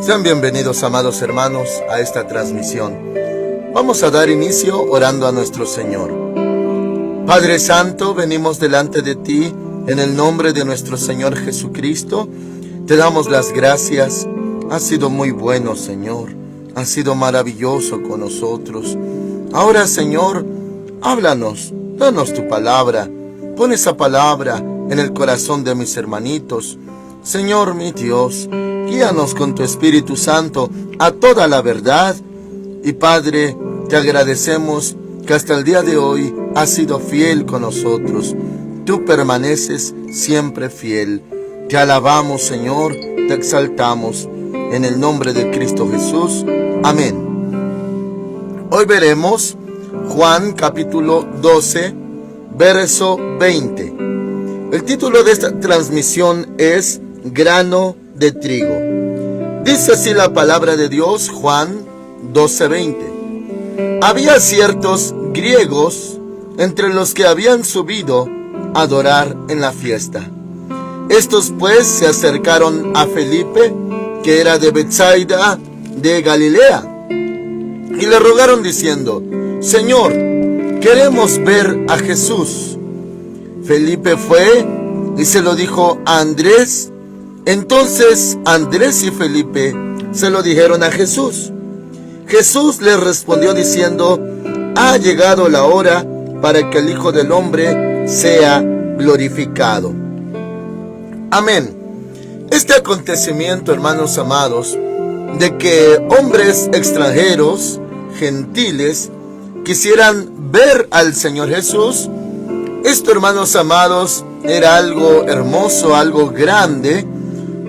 Sean bienvenidos, amados hermanos, a esta transmisión. Vamos a dar inicio orando a nuestro Señor. Padre Santo, venimos delante de ti en el nombre de nuestro Señor Jesucristo. Te damos las gracias. Has sido muy bueno, Señor. Has sido maravilloso con nosotros. Ahora, Señor, háblanos, danos tu palabra. Pon esa palabra en el corazón de mis hermanitos. Señor, mi Dios, guíanos con tu Espíritu Santo a toda la verdad. Y Padre, te agradecemos que hasta el día de hoy has sido fiel con nosotros. Tú permaneces siempre fiel. Te alabamos, Señor, te exaltamos. En el nombre de Cristo Jesús. Amén. Hoy veremos Juan capítulo 12, verso 20. El título de esta transmisión es Grano de trigo. Dice así la palabra de Dios, Juan 12:20. Había ciertos griegos entre los que habían subido a adorar en la fiesta. Estos pues se acercaron a Felipe, que era de Betsaida de Galilea, y le rogaron diciendo: Señor, queremos ver a Jesús. Felipe fue y se lo dijo a Andrés. Entonces Andrés y Felipe se lo dijeron a Jesús. Jesús les respondió diciendo: ha llegado la hora para que el Hijo del Hombre sea glorificado. Amén. Este acontecimiento, hermanos amados, de que hombres extranjeros, gentiles, quisieran ver al Señor Jesús, esto, hermanos amados, era algo hermoso, algo grande,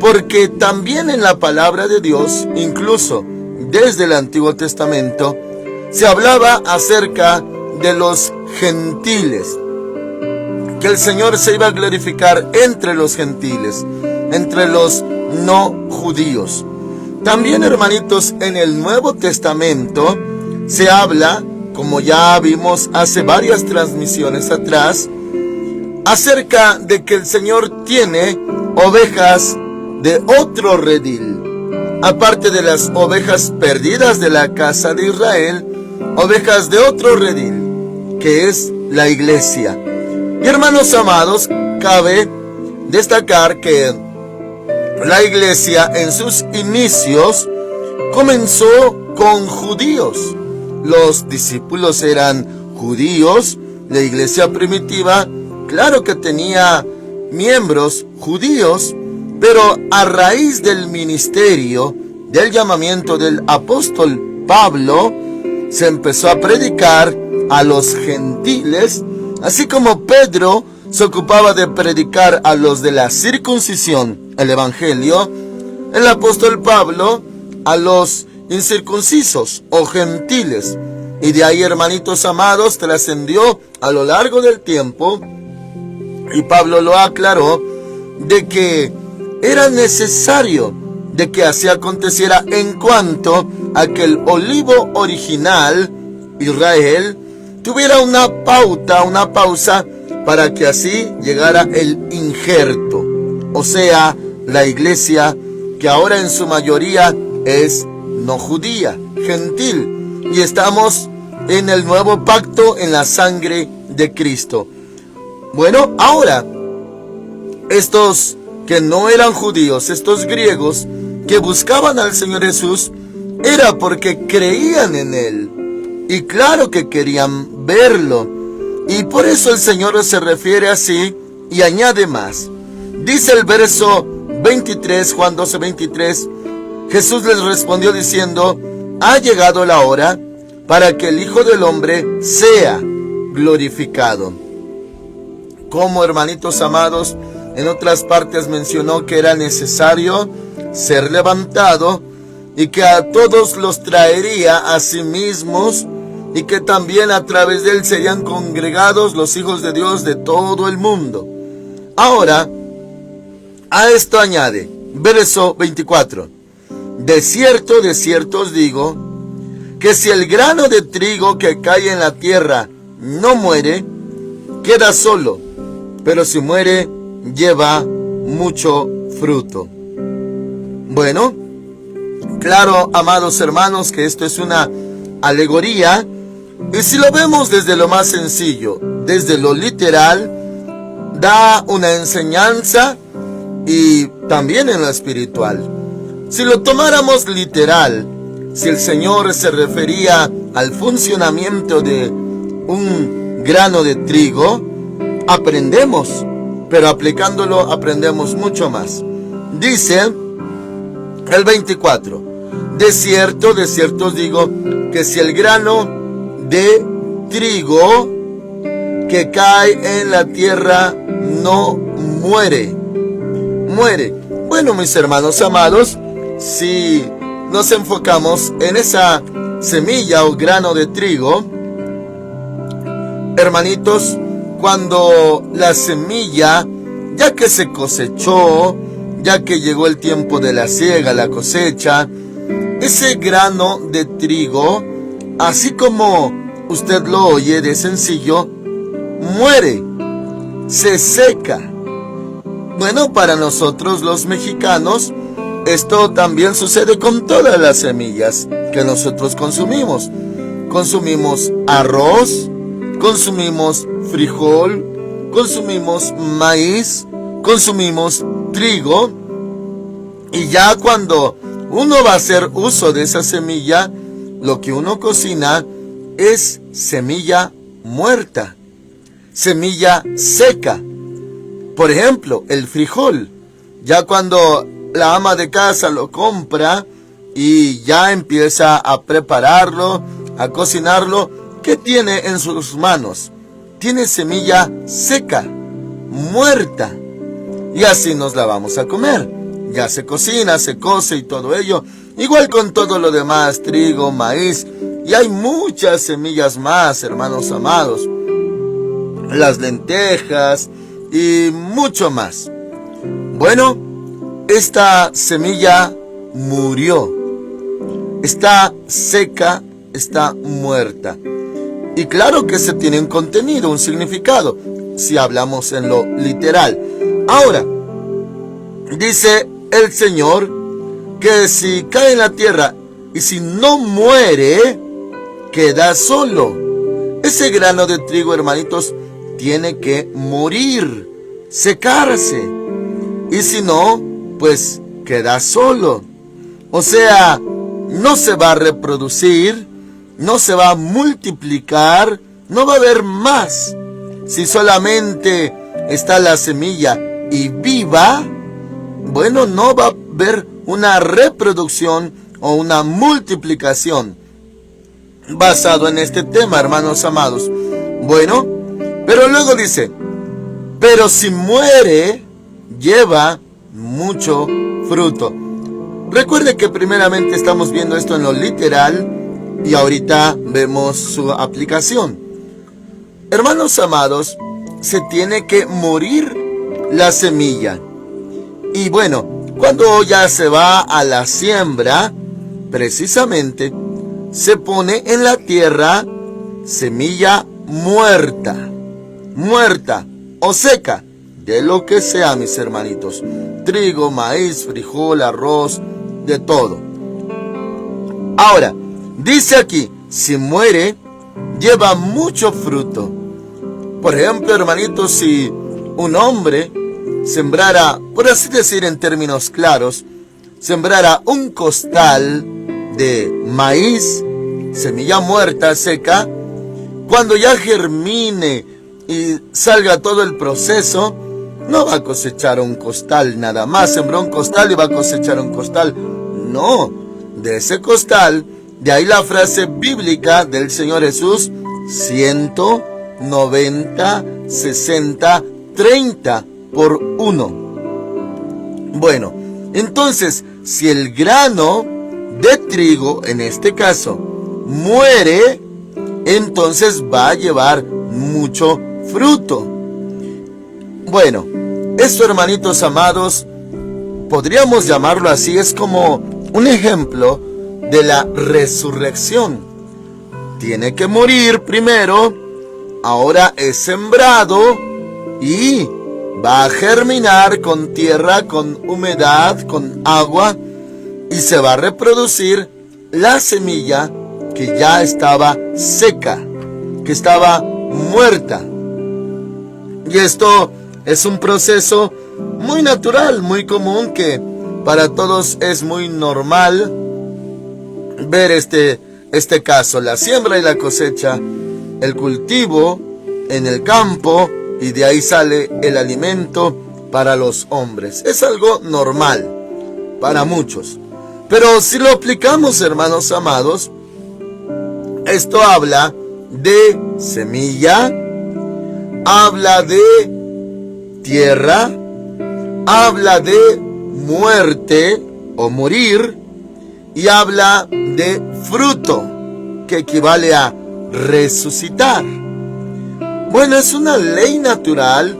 porque también en la palabra de Dios, incluso desde el Antiguo Testamento, se hablaba acerca de los gentiles, que el Señor se iba a glorificar entre los gentiles, entre los no judíos. También, hermanitos, en el Nuevo Testamento se habla, como ya vimos hace varias transmisiones atrás, acerca de que el Señor tiene ovejas de otro redil. Aparte de las ovejas perdidas de la casa de Israel, ovejas de otro redil, que es la iglesia. Y hermanos amados, cabe destacar que la iglesia en sus inicios comenzó con judíos. Los discípulos eran judíos. La iglesia primitiva, claro que tenía miembros judíos, pero a raíz del ministerio, del llamamiento del apóstol Pablo, se empezó a predicar a los gentiles, así como Pedro se ocupaba de predicar a los de la circuncisión, el evangelio. El apóstol Pablo a los incircuncisos o gentiles. Y de ahí, hermanitos amados, trascendió a lo largo del tiempo, y Pablo lo aclaró, de que era necesario de que así aconteciera en cuanto a que el olivo original, Israel, tuviera una pausa, para que así llegara el injerto, o sea, la iglesia, que ahora en su mayoría es no judía, gentil, y estamos en el nuevo pacto en la sangre de Cristo. Bueno, ahora, estos que no eran judíos, estos griegos que buscaban al Señor Jesús, era porque creían en Él, y claro que querían verlo, y por eso el Señor se refiere así y añade más. Dice el verso 23, Juan 12:23, Jesús les respondió diciendo: ha llegado la hora para que el Hijo del Hombre sea glorificado. Como, hermanitos amados, en otras partes mencionó que era necesario ser levantado y que a todos los traería a sí mismos, y que también a través de él serían congregados los hijos de Dios de todo el mundo. Ahora, a esto añade, verso 24: de cierto os digo, que si el grano de trigo que cae en la tierra no muere, queda solo, pero si muere, lleva mucho fruto. Bueno, Claro, amados hermanos, que esto es una alegoría. Y si lo vemos desde lo más sencillo, desde lo literal, da una enseñanza y también en lo espiritual. Si lo tomáramos literal, si el Señor se refería al funcionamiento de un grano de trigo, aprendemos, pero aplicándolo aprendemos mucho más. Dice el 24: de cierto os digo que si el grano de trigo que cae en la tierra no muere. Bueno, mis hermanos amados, si nos enfocamos en esa semilla o grano de trigo, hermanitos, cuando la semilla, ya que se cosechó, ya que llegó el tiempo de la siega, la cosecha, ese grano de trigo, así como usted lo oye de sencillo, muere, se seca. Bueno, para nosotros los mexicanos, esto también sucede con todas las semillas que nosotros consumimos. Consumimos arroz, consumimos frijol, consumimos maíz, consumimos trigo. Y ya cuando uno va a hacer uso de esa semilla, lo que uno cocina es semilla muerta, semilla seca. Por ejemplo, el frijol. Ya cuando la ama de casa lo compra y ya empieza a prepararlo, a cocinarlo, ¿qué tiene en sus manos? Tiene semilla seca, muerta. Y así nos la vamos a comer. Ya se cocina, se cose y todo ello. Igual con todo lo demás, trigo, maíz. Y hay muchas semillas más, hermanos amados. Las lentejas y mucho más. Bueno, esta semilla murió. Está seca, está muerta. Y claro que se tiene un contenido, un significado, si hablamos en lo literal. Ahora, dice el Señor que si cae en la tierra y si no muere, queda solo. Ese grano de trigo, hermanitos, tiene que morir, secarse. Y si no, pues queda solo. O sea, no se va a reproducir, no se va a multiplicar, no va a haber más. Si solamente está la semilla y viva, bueno, no va a haber una reproducción o una multiplicación basado en este tema, hermanos amados. Bueno, pero luego dice, pero si muere, lleva mucho fruto. Recuerde que primeramente estamos viendo esto en lo literal y ahorita vemos su aplicación. Hermanos amados, se tiene que morir la semilla. Y bueno, cuando ya se va a la siembra, precisamente se pone en la tierra semilla muerta o seca, de lo que sea, mis hermanitos. Trigo, maíz, frijol, arroz, de todo. Ahora, dice aquí, si muere, lleva mucho fruto. Por ejemplo, hermanitos, si un hombre sembrara, por así decir en términos claros, sembrara un costal de maíz, semilla muerta, seca, cuando ya germine y salga todo el proceso, no va a cosechar un costal nada más. Sembró un costal y va a cosechar un costal. No, de ese costal, de ahí la frase bíblica del Señor Jesús, 190, 60, 30 por 1. Bueno, entonces, si el grano de trigo, en este caso, muere, entonces va a llevar mucho fruto. Bueno, esto, hermanitos amados, podríamos llamarlo así, es como un ejemplo de la resurrección. Tiene que morir primero, ahora es sembrado y va a germinar con tierra, con humedad, con agua, y se va a reproducir la semilla que ya estaba seca, que estaba muerta. Y esto es un proceso muy natural, muy común, que para todos es muy normal ver este caso: la siembra y la cosecha, el cultivo en el campo, y de ahí sale el alimento para los hombres. Es algo normal para muchos. Pero si lo aplicamos, hermanos amados, esto habla de semilla, habla de tierra, habla de muerte o morir, y habla de fruto, que equivale a resucitar. Bueno, es una ley natural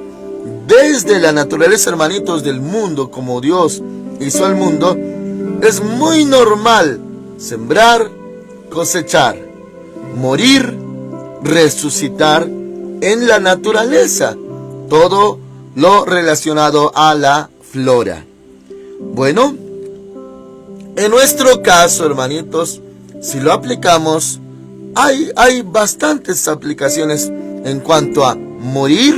desde la naturaleza, hermanitos, del mundo. Como Dios hizo el mundo, es muy normal sembrar, cosechar, morir, resucitar en la naturaleza. Todo lo relacionado a la flora. Bueno, en nuestro caso, hermanitos, si lo aplicamos, hay bastantes aplicaciones en cuanto a morir,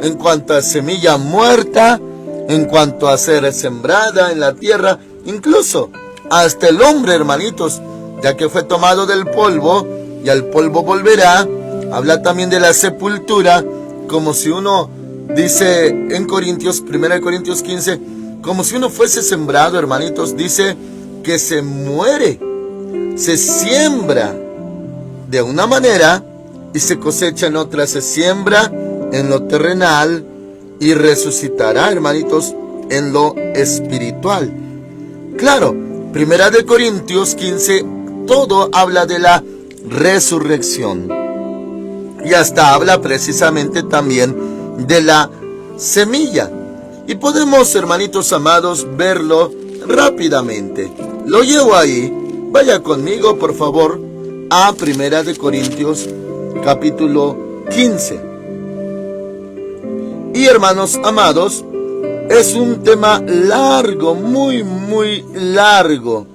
en cuanto a semilla muerta, en cuanto a ser sembrada en la tierra, incluso hasta el hombre, hermanitos, ya que fue tomado del polvo y al polvo volverá. Habla también de la sepultura, como si uno dice en Corintios, 1 Corintios 15, como si uno fuese sembrado, hermanitos, dice que se muere, se siembra de una manera y se cosecha en otra, se siembra en lo terrenal y resucitará, hermanitos, en lo espiritual. Claro, 1 Corintios 15, todo habla de la resurrección. Y hasta habla precisamente también de la semilla. Y podemos, hermanitos amados, verlo rápidamente. Lo llevo ahí. Vaya conmigo, por favor, a 1 Corintios capítulo 15. Y, hermanos amados, es un tema largo, muy largo.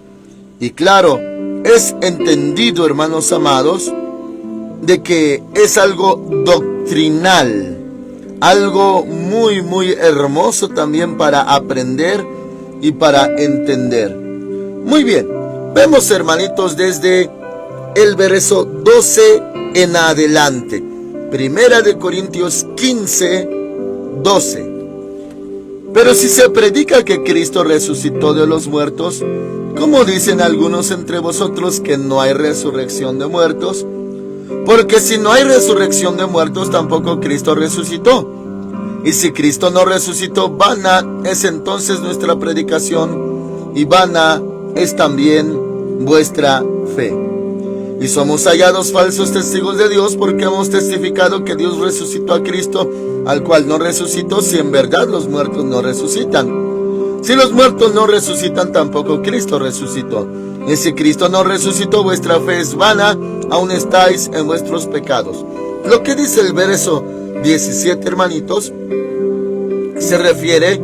Y claro, es entendido, hermanos amados, de que es algo doctrinal, algo muy hermoso también para aprender y para entender. Muy bien, vemos, hermanitos, desde el verso 12 en adelante. 1 Corintios 15, 12. Pero si se predica que Cristo resucitó de los muertos, ¿cómo dicen algunos entre vosotros que no hay resurrección de muertos? Porque si no hay resurrección de muertos, tampoco Cristo resucitó. Y si Cristo no resucitó, vana es entonces nuestra predicación, y vana es también vuestra fe. Y somos hallados falsos testigos de Dios, porque hemos testificado que Dios resucitó a Cristo, al cual no resucitó, si en verdad los muertos no resucitan. Si los muertos no resucitan, tampoco Cristo resucitó. Y si Cristo no resucitó, vuestra fe es vana, aún estáis en vuestros pecados. Lo que dice el verso 17, hermanitos, se refiere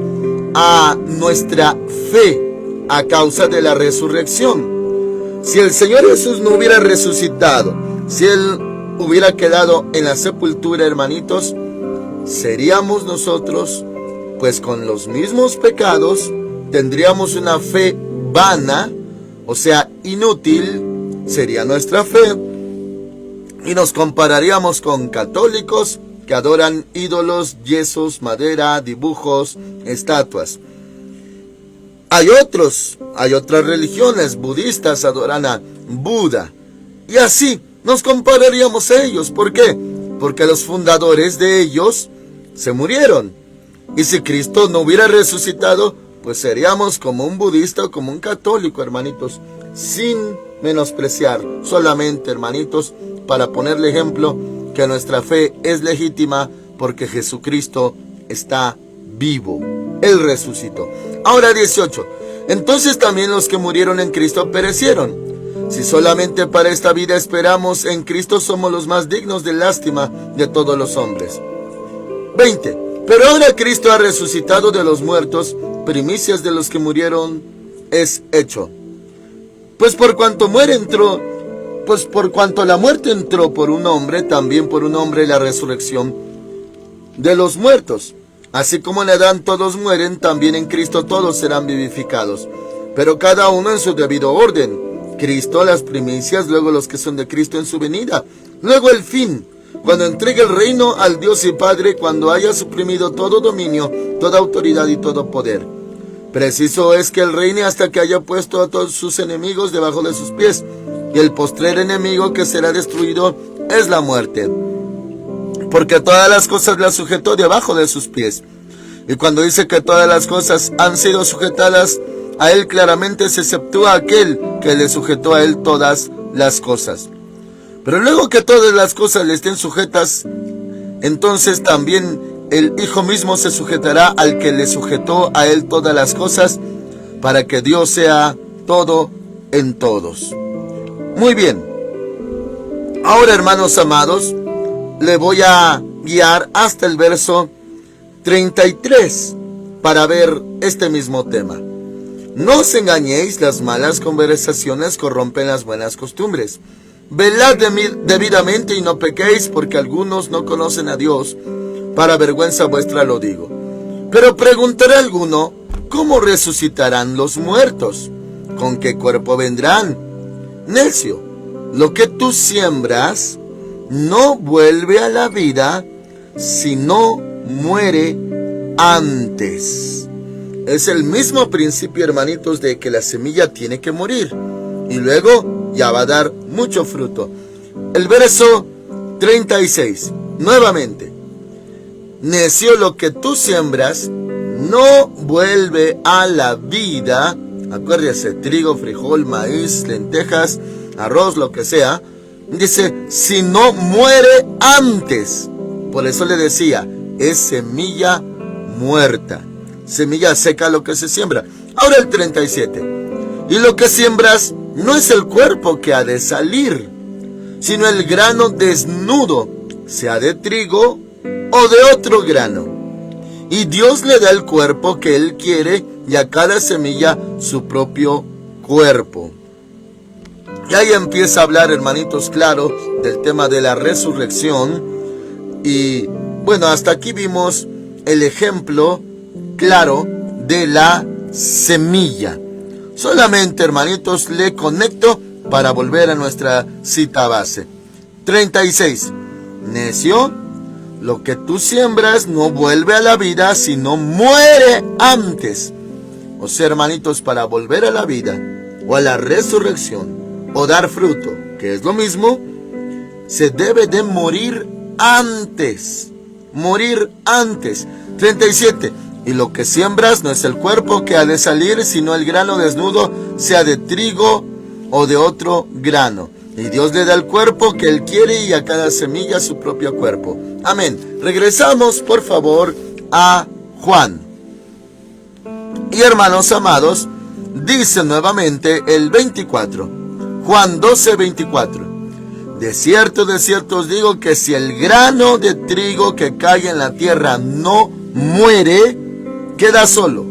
a nuestra fe a causa de la resurrección. Si el Señor Jesús no hubiera resucitado, si Él hubiera quedado en la sepultura, hermanitos, seríamos nosotros, pues con los mismos pecados, tendríamos una fe vana, o sea, inútil, sería nuestra fe, y nos compararíamos con católicos que adoran ídolos, yesos, madera, dibujos, estatuas. Hay otras religiones budistas, adoran a Buda, y así nos compararíamos a ellos. ¿Por qué? Porque los fundadores de ellos se murieron, y si Cristo no hubiera resucitado, pues seríamos como un budista o como un católico, hermanitos, sin menospreciar, solamente, hermanitos, para ponerle ejemplo, que nuestra fe es legítima porque Jesucristo está vivo. Él resucitó. Ahora 18. Entonces también los que murieron en Cristo perecieron. Si solamente para esta vida esperamos en Cristo, somos los más dignos de lástima de todos los hombres. 20. Pero ahora Cristo ha resucitado de los muertos, primicias de los que murieron es hecho. Pues por cuanto la muerte entró por un hombre, también por un hombre la resurrección de los muertos. Así como en Adán todos mueren, también en Cristo todos serán vivificados, pero cada uno en su debido orden. Cristo las primicias, luego los que son de Cristo en su venida, luego el fin, cuando entregue el reino al Dios y Padre, cuando haya suprimido todo dominio, toda autoridad y todo poder. Preciso es que Él reine hasta que haya puesto a todos sus enemigos debajo de sus pies, y el postrer enemigo que será destruido es la muerte, porque todas las cosas las sujetó debajo de sus pies. Y cuando dice que todas las cosas han sido sujetadas a Él, claramente se exceptúa aquel que le sujetó a Él todas las cosas. Pero luego que todas las cosas le estén sujetas, entonces también el Hijo mismo se sujetará al que le sujetó a Él todas las cosas, para que Dios sea todo en todos. Muy bien. Ahora, hermanos amados, le voy a guiar hasta el verso 33 para ver este mismo tema. No os engañéis, las malas conversaciones corrompen las buenas costumbres. Velad debidamente y no pequéis, porque algunos no conocen a Dios. Para vergüenza vuestra lo digo. Pero preguntará alguno, ¿cómo resucitarán los muertos? ¿Con qué cuerpo vendrán? Necio, lo que tú siembras no vuelve a la vida, sino muere antes. Es el mismo principio, hermanitos, de que la semilla tiene que morir y luego ya va a dar mucho fruto. El verso 36, nuevamente. Necio, lo que tú siembras no vuelve a la vida. Acuérdese, trigo, frijol, maíz, lentejas, arroz, lo que sea. Dice, si no muere antes. Por eso le decía, es semilla muerta. Semilla seca lo que se siembra. Ahora el 37. Y lo que siembras no es el cuerpo que ha de salir, sino el grano desnudo, sea de trigo o de otro grano. Y Dios le da el cuerpo que Él quiere, y a cada semilla su propio cuerpo. Y ahí empieza a hablar, hermanitos, claro, del tema de la resurrección. Y bueno, hasta aquí vimos el ejemplo claro de la semilla. Solamente, hermanitos, le conecto para volver a nuestra cita base. 36. Necio, lo que tú siembras no vuelve a la vida, sino muere antes. O sea, hermanitos, para volver a la vida o a la resurrección o dar fruto, que es lo mismo, se debe de morir antes. Morir antes. 37. Y lo que siembras no es el cuerpo que ha de salir, sino el grano desnudo, sea de trigo o de otro grano. Y Dios le da el cuerpo que Él quiere, y a cada semilla su propio cuerpo. Amén. Regresamos, por favor, a Juan. Y hermanos amados, dice nuevamente el 24. Juan 12, 24. De cierto os digo que si el grano de trigo que cae en la tierra no muere, queda solo,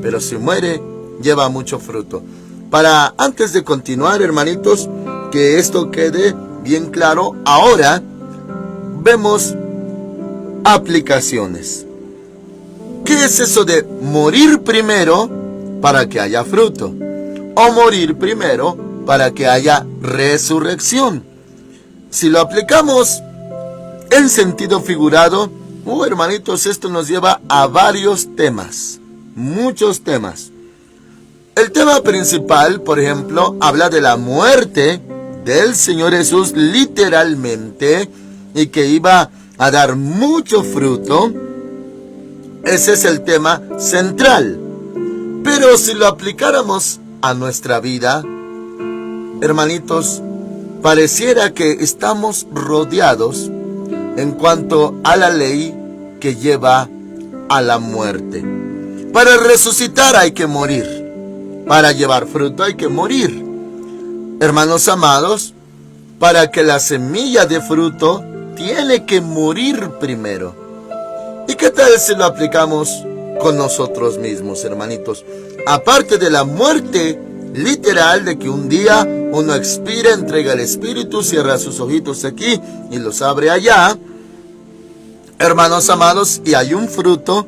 pero si muere, lleva mucho fruto. Para antes de continuar, hermanitos, que esto quede bien claro, ahora vemos aplicaciones. ¿Qué es eso de morir primero para que haya fruto? O morir primero para que haya resurrección. Si lo aplicamos en sentido figurado, hermanitos, esto nos lleva a varios temas, muchos temas. El tema principal, por ejemplo, habla de la muerte del Señor Jesús literalmente, y que iba a dar mucho fruto. Ese es el tema central. Pero si lo aplicáramos a nuestra vida, hermanitos, pareciera que estamos rodeados en cuanto a la ley que lleva a la muerte. Para resucitar hay que morir. Para llevar fruto hay que morir. Hermanos amados, para que la semilla dé fruto, tiene que morir primero. ¿Y qué tal si lo aplicamos con nosotros mismos, hermanitos? Aparte de la muerte literal de que un día uno expira, entrega el espíritu, cierra sus ojitos aquí y los abre allá. Hermanos amados, y hay un fruto,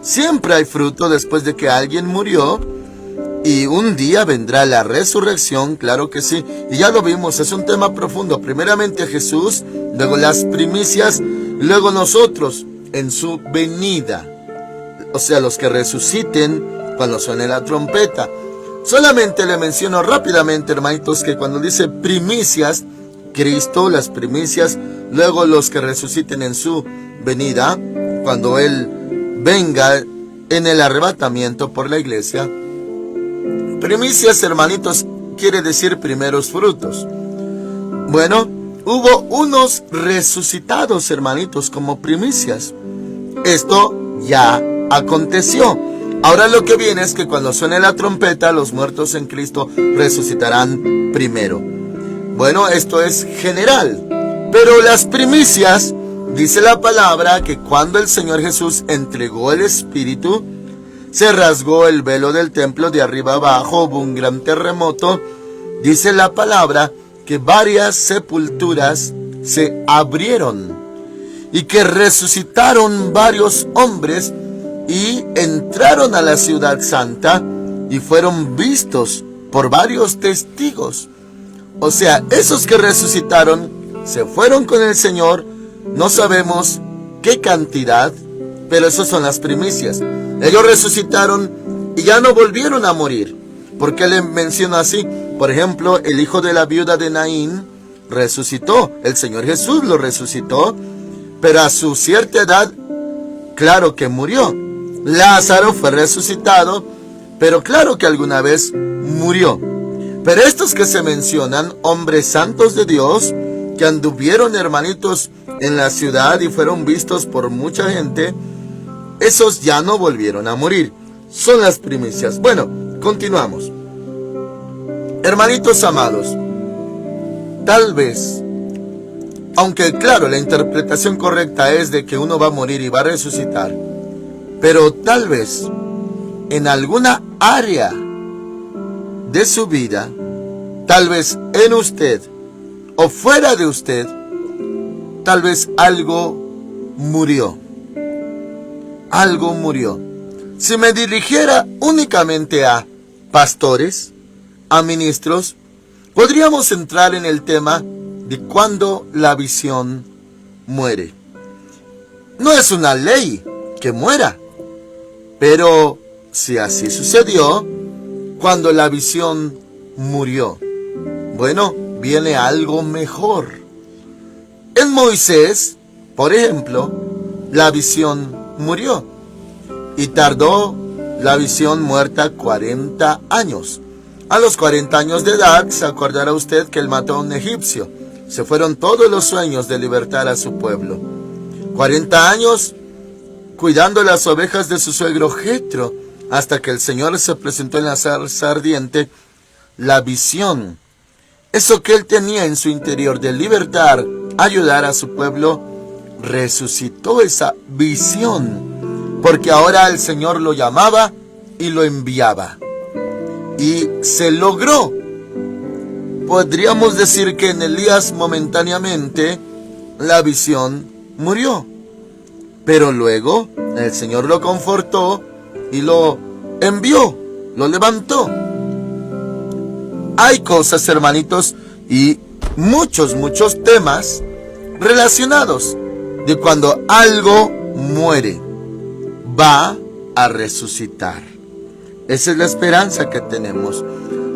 siempre hay fruto después de que alguien murió. Y un día vendrá la resurrección, claro que sí. Y ya lo vimos, es un tema profundo. Primeramente Jesús, luego las primicias, luego nosotros en su venida. O sea, los que resuciten cuando suene la trompeta. Solamente le menciono rápidamente, hermanitos, que cuando dice primicias, Cristo, las primicias, luego los que resuciten en su venida, cuando Él venga en el arrebatamiento por la iglesia. Primicias, hermanitos, quiere decir primeros frutos. Bueno, hubo unos resucitados, hermanitos, como primicias. Esto ya aconteció. Ahora lo que viene es que cuando suene la trompeta, los muertos en Cristo resucitarán primero. Bueno, esto es general. Pero las primicias, dice la palabra, que cuando el Señor Jesús entregó el Espíritu, se rasgó el velo del templo de arriba abajo, hubo un gran terremoto. Dice la palabra que varias sepulturas se abrieron y que resucitaron varios hombres y entraron a la ciudad santa y fueron vistos por varios testigos. O sea, esos que resucitaron se fueron con el Señor, no sabemos qué cantidad, pero esas son las primicias. Ellos resucitaron y ya no volvieron a morir. ¿Por qué le menciono así? Por ejemplo, el hijo de la viuda de Naín resucitó. El Señor Jesús lo resucitó, pero a su cierta edad, claro que murió. Lázaro fue resucitado, pero claro que alguna vez murió. Pero estos que se mencionan, hombres santos de Dios, que anduvieron, hermanitos, en la ciudad y fueron vistos por mucha gente, esos ya no volvieron a morir. Son las primicias. Bueno, continuamos. Hermanitos amados, tal vez, aunque claro, la interpretación correcta es de que uno va a morir y va a resucitar, pero tal vez en alguna área de su vida, tal vez en usted o fuera de usted, tal vez algo murió. Algo murió. Si me dirigiera únicamente a pastores, a ministros, podríamos entrar en el tema de cuándo la visión muere. No es una ley que muera, pero si así sucedió, cuando la visión murió, bueno, viene algo mejor. En Moisés, por ejemplo, la visión murió y tardó la visión muerta 40 años. A los 40 años de edad, se acordará usted que él mató a un egipcio. Se fueron todos los sueños de libertar a su pueblo. 40 años cuidando las ovejas de su suegro Jetro, hasta que el Señor se presentó en la zarza ardiente. La visión, eso que él tenía en su interior de libertar, ayudar a su pueblo, resucitó esa visión, porque ahora el Señor lo llamaba y lo enviaba. Y se logró. Podríamos decir que en Elías momentáneamente la visión murió, pero luego el Señor lo confortó y lo envió, lo levantó. Hay cosas, hermanitos, y muchos temas relacionados de cuando algo muere, va a resucitar. Esa es la esperanza que tenemos.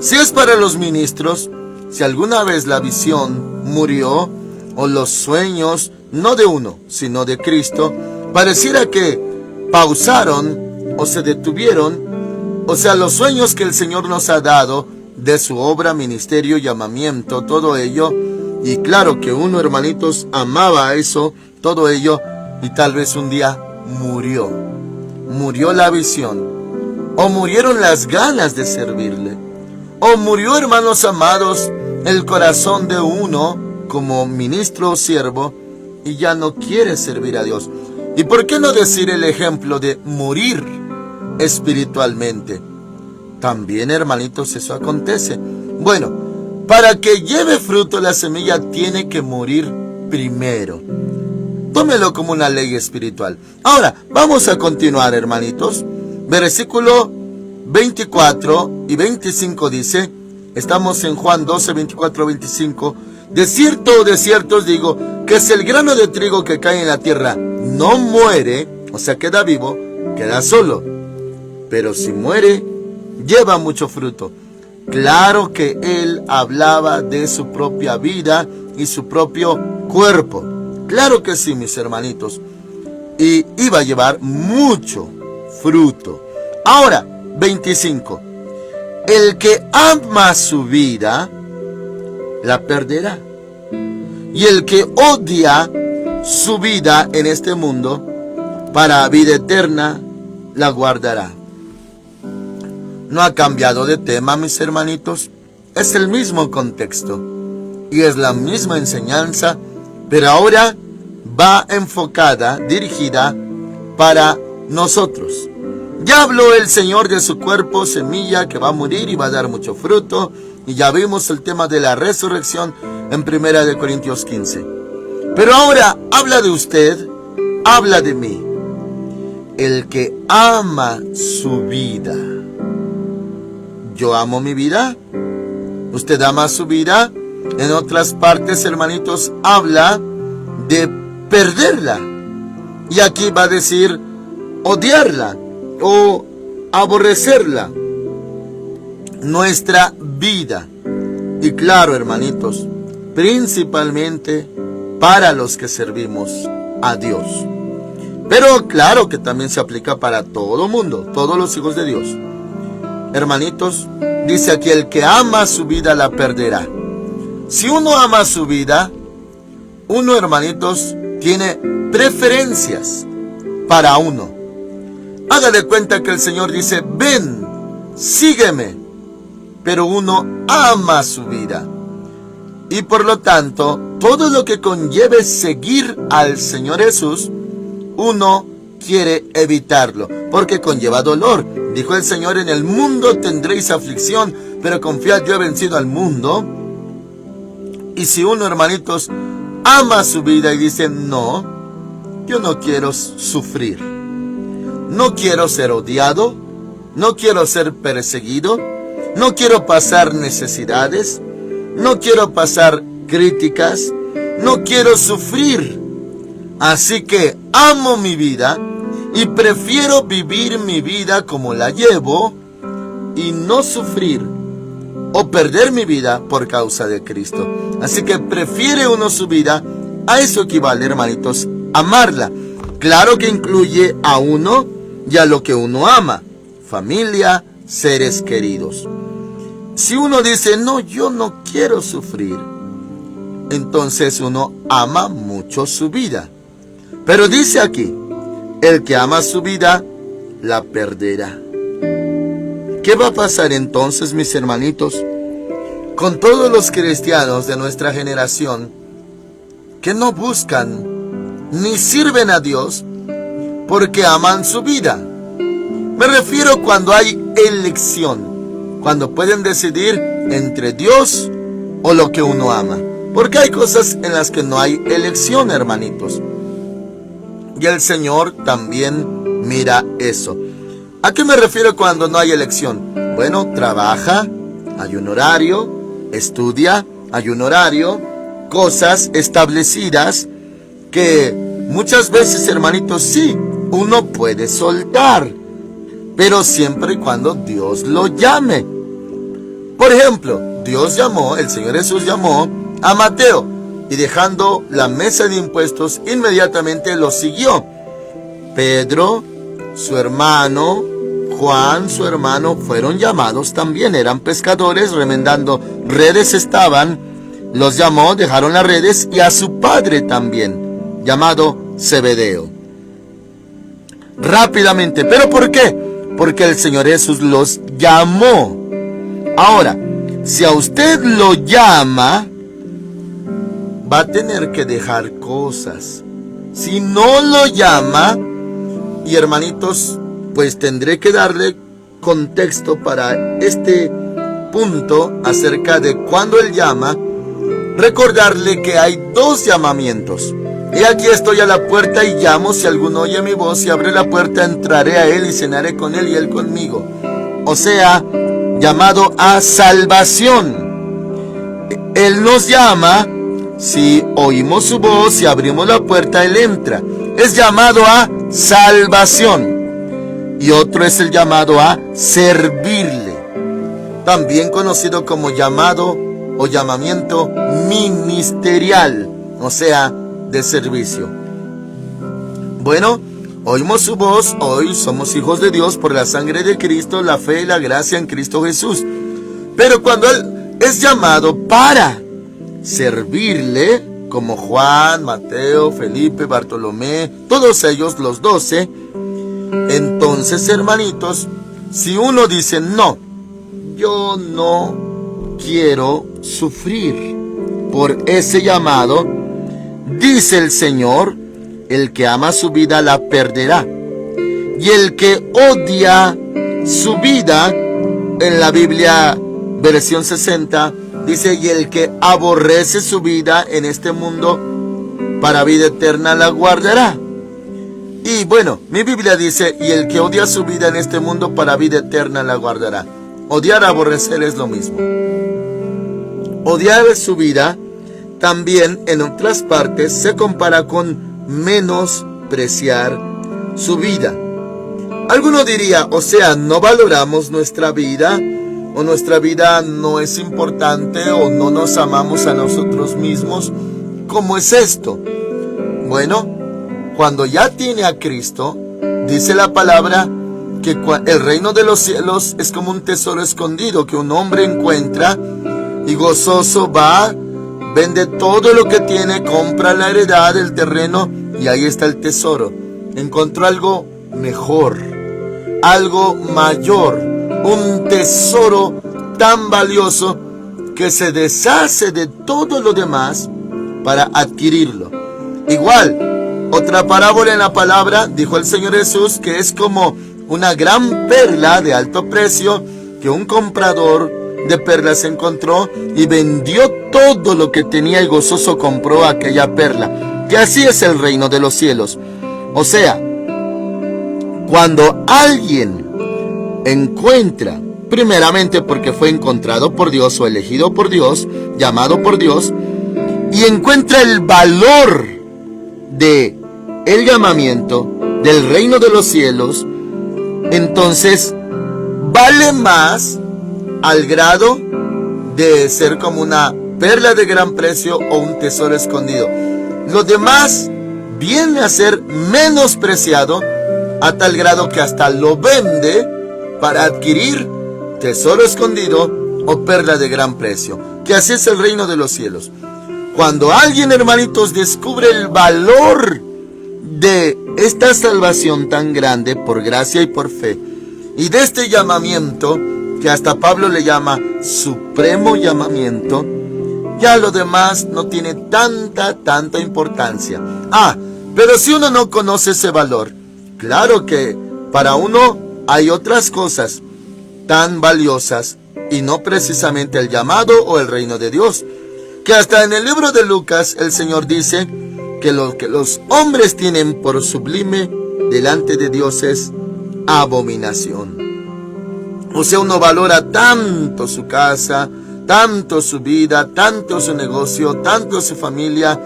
Si es para los ministros, si alguna vez la visión murió, o los sueños, no de uno, sino de Cristo, pareciera que pausaron o se detuvieron, o sea, los sueños que el Señor nos ha dado de su obra, ministerio, llamamiento, todo ello, y claro que uno, hermanitos, amaba eso, todo ello, y tal vez un día murió la visión, o murieron las ganas de servirle, o murió, hermanos amados, el corazón de uno como ministro o siervo, y ya no quiere servir a Dios. ¿Y por qué no decir el ejemplo de morir espiritualmente? También, hermanitos, eso acontece. Bueno, para que lleve fruto la semilla tiene que morir primero. Tómelo como una ley espiritual. Ahora, vamos a continuar, hermanitos. Versículo 24 y 25 dice, estamos en Juan 12, 24, 25. De cierto os digo, que si el grano de trigo que cae en la tierra no muere, o sea, queda vivo, queda solo. Pero si muere, lleva mucho fruto. Claro que él hablaba de su propia vida y su propio cuerpo. Claro que sí, mis hermanitos. Y iba a llevar mucho fruto. Ahora, 25. El que ama su vida, la perderá. Y el que odia su vida en este mundo, para vida eterna, la guardará. No ha cambiado de tema, mis hermanitos. Es el mismo contexto y es la misma enseñanza, pero ahora va enfocada, dirigida para nosotros. Ya habló el Señor de su cuerpo, semilla que va a morir y va a dar mucho fruto. Y ya vimos el tema de la resurrección en 1 Corintios 15. Pero ahora habla de usted, habla de mí. El que ama su vida. Yo amo mi vida. Usted ama su vida. En otras partes, hermanitos, habla de perderla. Y aquí va a decir odiarla o aborrecerla. Nuestra vida. Y claro, hermanitos, principalmente para los que servimos a Dios. Pero claro que también se aplica para todo mundo, todos los hijos de Dios. Hermanitos, dice aquí, el que ama su vida la perderá. Si uno ama su vida, uno, hermanitos, tiene preferencias para uno. Haga de cuenta que el Señor dice, ven, sígueme. Pero uno ama su vida. Y por lo tanto, todo lo que conlleve seguir al Señor Jesús, uno quiere evitarlo, porque conlleva dolor. Dijo el Señor, en el mundo tendréis aflicción, pero confiad, yo he vencido al mundo. Y si uno, hermanitos, ama su vida y dice, no, yo no quiero sufrir, no quiero ser odiado, no quiero ser perseguido, no quiero pasar necesidades, no quiero pasar críticas, no quiero sufrir. Así que amo mi vida y prefiero vivir mi vida como la llevo y no sufrir o perder mi vida por causa de Cristo. Así que prefiere uno su vida. A eso equivale, hermanitos, amarla. Claro que incluye a uno y a lo que uno ama, familia, seres queridos. Si uno dice, no, yo no quiero sufrir, entonces uno ama mucho su vida. Pero dice aquí, el que ama su vida, la perderá. ¿Qué va a pasar entonces, mis hermanitos, con todos los cristianos de nuestra generación que no buscan ni sirven a Dios porque aman su vida? Me refiero cuando hay elección, cuando pueden decidir entre Dios o lo que uno ama. Porque hay cosas en las que no hay elección, hermanitos. Y el Señor también mira eso. ¿A qué me refiero cuando no hay elección? Bueno, trabaja, hay un horario, estudia, hay un horario, cosas establecidas que muchas veces, hermanitos, sí, uno puede soltar, pero siempre y cuando Dios lo llame. Por ejemplo, el Señor Jesús llamó a Mateo y dejando la mesa de impuestos, inmediatamente lo siguió. Pedro, su hermano, Juan, su hermano, fueron llamados también. Eran pescadores, remendando redes estaban. Los llamó, dejaron las redes, y a su padre también, llamado Zebedeo. Rápidamente. ¿Pero por qué? Porque el Señor Jesús los llamó. Ahora, si a usted lo llama, va a tener que dejar cosas. Si no lo llama, y hermanitos, pues tendré que darle contexto para este punto acerca de cuando Él llama, recordarle que hay dos llamamientos. Y aquí estoy a la puerta y llamo, si alguno oye mi voz y abre la puerta, entraré a Él y cenaré con Él y Él conmigo. O sea, llamado a salvación. Él nos llama, si oímos su voz y abrimos la puerta, Él entra. Es llamado a salvación. Y otro es el llamado a servirle, también conocido como llamado o llamamiento ministerial, o sea, de servicio. Bueno, oímos su voz, hoy somos hijos de Dios por la sangre de Cristo, la fe y la gracia en Cristo Jesús. Pero cuando Él es llamado para servirle, como Juan, Mateo, Felipe, Bartolomé, todos ellos, los 12, entonces, hermanitos, si uno dice, no, yo no quiero sufrir por ese llamado, dice el Señor, el que ama su vida la perderá. Y el que odia su vida, en la Biblia versión 60, dice, y el que aborrece su vida en este mundo, para vida eterna la guardará. Y bueno, mi Biblia dice, y el que odia su vida en este mundo, para vida eterna la guardará. Odiar, aborrecer es lo mismo. Odiar su vida también en otras partes se compara con menospreciar su vida. Alguno diría, o sea, no valoramos nuestra vida, o nuestra vida no es importante, o no nos amamos a nosotros mismos. ¿Cómo es esto? Bueno, cuando ya tiene a Cristo, dice la palabra que el reino de los cielos es como un tesoro escondido que un hombre encuentra y gozoso va, vende todo lo que tiene, compra la heredad del terreno y ahí está el tesoro. Encontró algo mejor, algo mayor, un tesoro tan valioso que se deshace de todo lo demás para adquirirlo. Igual, otra parábola en la palabra, dijo el Señor Jesús, que es como una gran perla de alto precio que un comprador de perlas encontró y vendió todo lo que tenía y gozoso compró aquella perla. Que así es el reino de los cielos. O sea, cuando alguien encuentra, primeramente porque fue encontrado por Dios o elegido por Dios, llamado por Dios, y encuentra el valor de el llamamiento del reino de los cielos, entonces vale más al grado de ser como una perla de gran precio o un tesoro escondido. Lo demás viene a ser menospreciado a tal grado que hasta lo vende para adquirir tesoro escondido o perla de gran precio. Que así es el reino de los cielos. Cuando alguien, hermanitos, descubre el valor de esta salvación tan grande por gracia y por fe, y de este llamamiento, que hasta Pablo le llama supremo llamamiento, ya lo demás no tiene tanta importancia. Pero si uno no conoce ese valor, claro que para uno hay otras cosas tan valiosas, y no precisamente el llamado o el reino de Dios, que hasta en el libro de Lucas el Señor dice que lo que los hombres tienen por sublime delante de Dios es abominación. O sea, uno valora tanto su casa, tanto su vida, tanto su negocio, tanto su familia.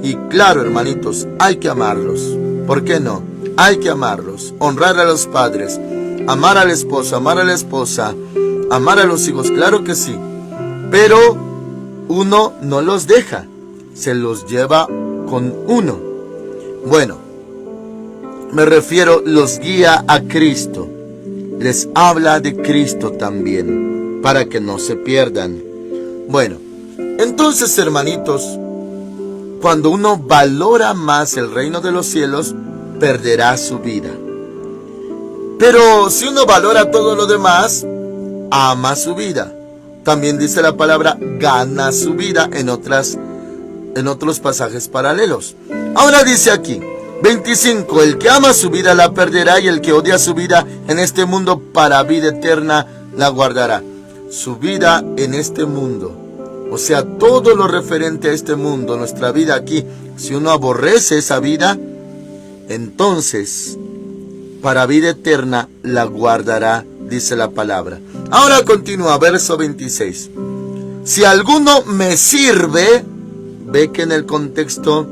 Y claro, hermanitos, hay que amarlos. ¿Por qué no? Hay que amarlos, honrar a los padres, amar al esposo, amar a la esposa, amar a los hijos, claro que sí. Pero uno no los deja, se los lleva con uno. Bueno, me refiero, los guía a Cristo, les habla de Cristo también, para que no se pierdan. Bueno, entonces, hermanitos, cuando uno valora más el reino de los cielos, perderá su vida. Pero si uno valora todo lo demás, ama su vida. También dice la palabra, gana su vida en otros pasajes paralelos. Ahora dice aquí, 25. El que ama su vida la perderá, y el que odia su vida en este mundo para vida eterna la guardará. Su vida en este mundo, o sea, todo lo referente a este mundo, nuestra vida aquí, si uno aborrece esa vida, entonces para vida eterna la guardará, dice la palabra. Ahora continúa, verso 26. Si alguno me sirve, ve que en el contexto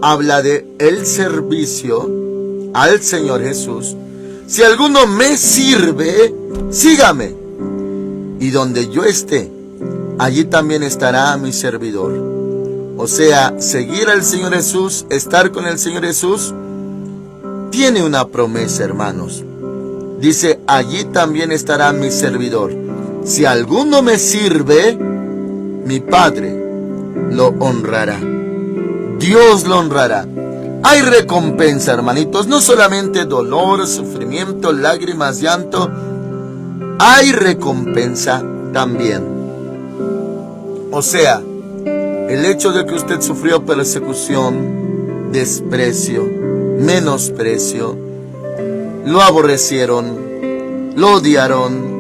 habla de el servicio al Señor Jesús. Si alguno me sirve, sígame. Y donde yo esté, allí también estará mi servidor. O sea, seguir al Señor Jesús, estar con el Señor Jesús, tiene una promesa, hermanos. Dice, allí también estará mi servidor. Si alguno me sirve, mi Padre lo honrará. Dios lo honrará. Hay recompensa, hermanitos, no solamente dolor, sufrimiento, lágrimas, llanto. Hay recompensa también. O sea, el hecho de que usted sufrió persecución, desprecio, menosprecio, lo aborrecieron, lo odiaron,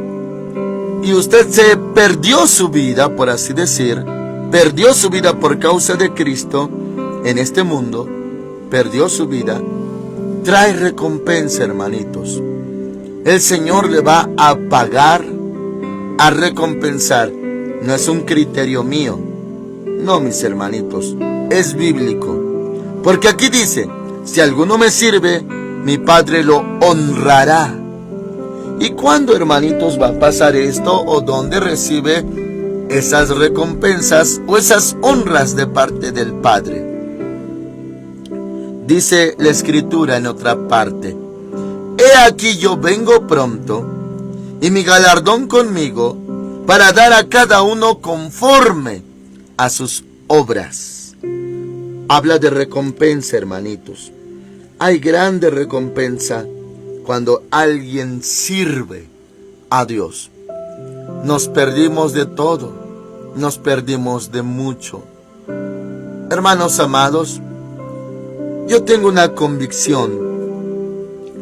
y usted se perdió su vida, por así decir, perdió su vida por causa de Cristo en este mundo, perdió su vida, trae recompensa, hermanitos. El Señor le va a pagar, a recompensar. No es un criterio mío, no, mis hermanitos, es bíblico. Porque aquí dice, si alguno me sirve, mi Padre lo honrará. ¿Y cuándo, hermanitos, va a pasar esto? ¿O dónde recibe esas recompensas o esas honras de parte del Padre? Dice la Escritura en otra parte: he aquí yo vengo pronto, y mi galardón conmigo, para dar a cada uno conforme a sus obras. Habla de recompensa, hermanitos. Hay grande recompensa cuando alguien sirve a Dios. Nos perdimos de todo, nos perdimos de mucho. Hermanos amados, yo tengo una convicción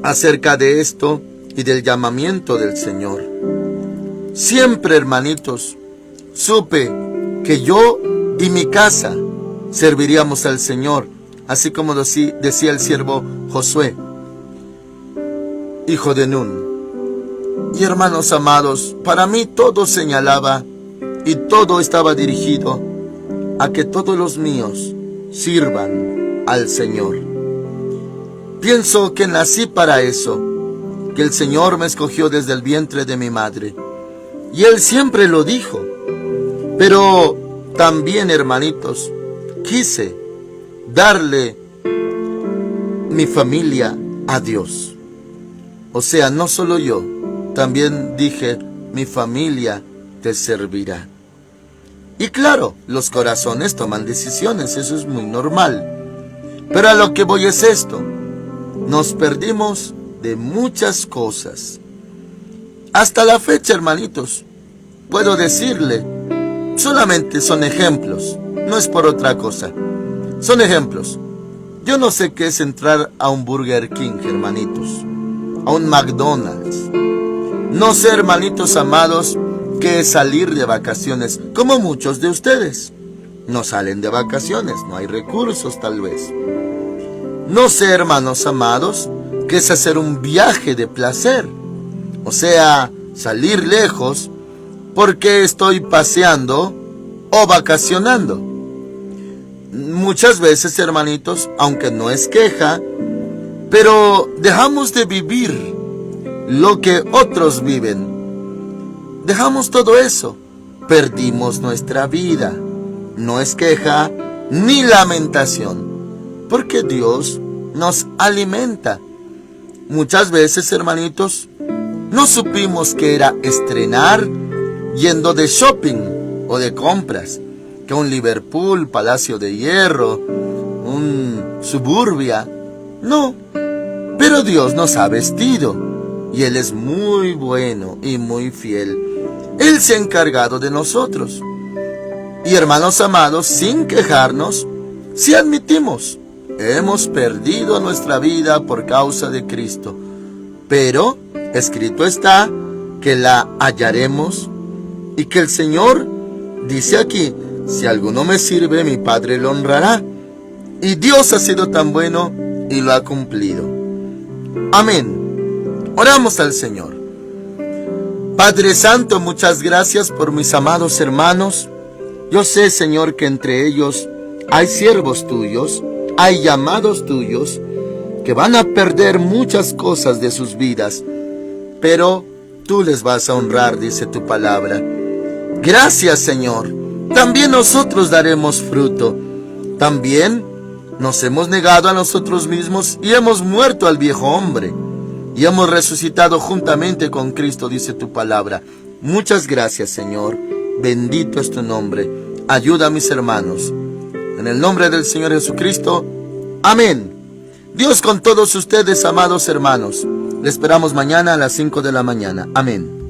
acerca de esto y del llamamiento del Señor. Siempre, hermanitos, supe que yo y mi casa serviríamos al Señor, así como decía el siervo Josué, hijo de Nun. Y hermanos amados, para mí todo señalaba y todo estaba dirigido a que todos los míos sirvan al Señor. Pienso que nací para eso, que el Señor me escogió desde el vientre de mi madre. Y Él siempre lo dijo. Pero también, hermanitos, quise darle mi familia a Dios. O sea, no solo yo, también dije, mi familia te servirá. Y claro, los corazones toman decisiones, eso es muy normal. Pero a lo que voy es esto: nos perdimos de muchas cosas. Hasta la fecha, hermanitos, puedo decirle, solamente son ejemplos, no es por otra cosa. Son ejemplos. Yo no sé qué es entrar a un Burger King, hermanitos, a un McDonald's. No sé, hermanitos amados, qué es salir de vacaciones, como muchos de ustedes. No salen de vacaciones, no hay recursos tal vez. No sé, hermanos amados, qué es hacer un viaje de placer. O sea, salir lejos porque estoy paseando o vacacionando. Muchas veces, hermanitos, aunque no es queja, pero dejamos de vivir lo que otros viven. Dejamos todo eso. Perdimos nuestra vida. No es queja ni lamentación, porque Dios nos alimenta. Muchas veces, hermanitos, no supimos que era estrenar yendo de shopping o de compras, que un Liverpool, Palacio de Hierro, un Suburbia. No, pero Dios nos ha vestido y Él es muy bueno y muy fiel. Él se ha encargado de nosotros. Y hermanos amados, sin quejarnos, si admitimos, hemos perdido nuestra vida por causa de Cristo. Pero escrito está que la hallaremos y que el Señor dice aquí: si alguno me sirve, mi Padre lo honrará. Y Dios ha sido tan bueno y lo ha cumplido. Amén. Oramos al Señor. Padre Santo, muchas gracias por mis amados hermanos. Yo sé, Señor, que entre ellos hay siervos tuyos, hay llamados tuyos, que van a perder muchas cosas de sus vidas, pero tú les vas a honrar, dice tu palabra. Gracias, Señor. También nosotros daremos fruto. También nos hemos negado a nosotros mismos y hemos muerto al viejo hombre. Y hemos resucitado juntamente con Cristo, dice tu palabra. Muchas gracias, Señor. Bendito es tu nombre. Ayuda a mis hermanos. En el nombre del Señor Jesucristo. Amén. Dios con todos ustedes, amados hermanos. Les esperamos mañana a las 5 de la mañana. Amén.